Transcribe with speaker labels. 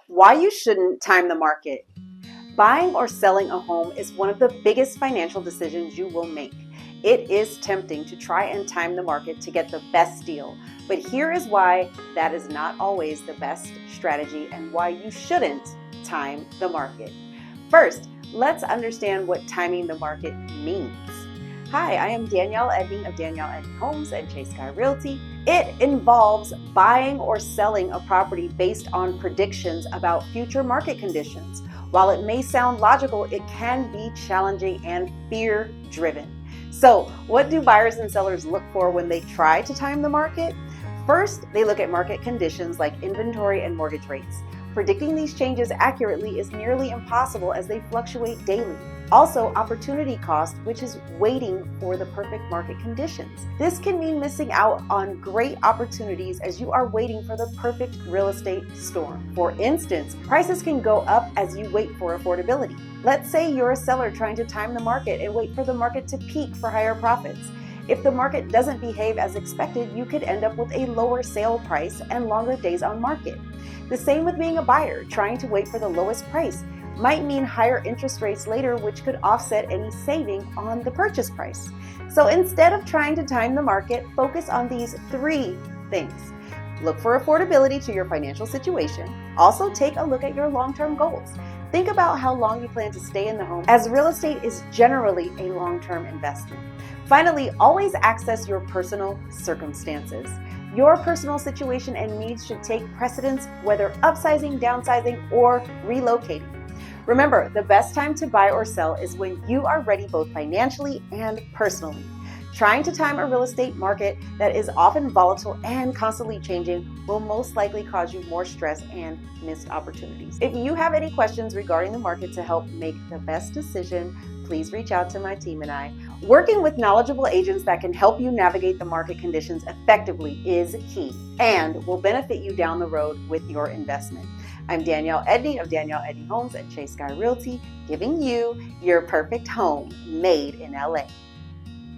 Speaker 1: Why you shouldn't time the market. Buying or selling a home is one of the biggest financial decisions you will make. It is tempting to try and time the market to get the best deal, but here is why that is not always the best strategy and why you shouldn't time the market. First, let's understand what timing the market means. Hi, I am Danielle Edney of Danielle Edney Homes and Chase Sky Realty. It involves buying or selling a property based on predictions about future market conditions. While it may sound logical, it can be challenging and fear-driven. So, what do buyers and sellers look for when they try to time the market? First, they look at market conditions like inventory and mortgage rates. Predicting these changes accurately is nearly impossible as they fluctuate daily. Also, opportunity cost, which is waiting for the perfect market conditions. This can mean missing out on great opportunities as you are waiting for the perfect real estate storm. For instance, prices can go up as you wait for affordability. Let's say you're a seller trying to time the market and wait for the market to peak for higher profits. If the market doesn't behave as expected, you could end up with a lower sale price and longer days on market. The same with being a buyer, trying to wait for the lowest price might mean higher interest rates later, which could offset any saving on the purchase price. So instead of trying to time the market, focus on these 3 things. Look for affordability to your financial situation. Also, take a look at your long-term goals. Think about how long you plan to stay in the home, as real estate is generally a long-term investment. Finally, always access your personal circumstances. Your personal situation and needs should take precedence, whether upsizing, downsizing, or relocating. Remember, the best time to buy or sell is when you are ready both financially and personally. Trying to time a real estate market that is often volatile and constantly changing will most likely cause you more stress and missed opportunities. If you have any questions regarding the market to help make the best decision, please reach out to my team and I. Working with knowledgeable agents that can help you navigate the market conditions effectively is key and will benefit you down the road with your investment. I'm Danielle Edney of Danielle Edney Homes and Chase Sky Realty, giving you your perfect home made in LA.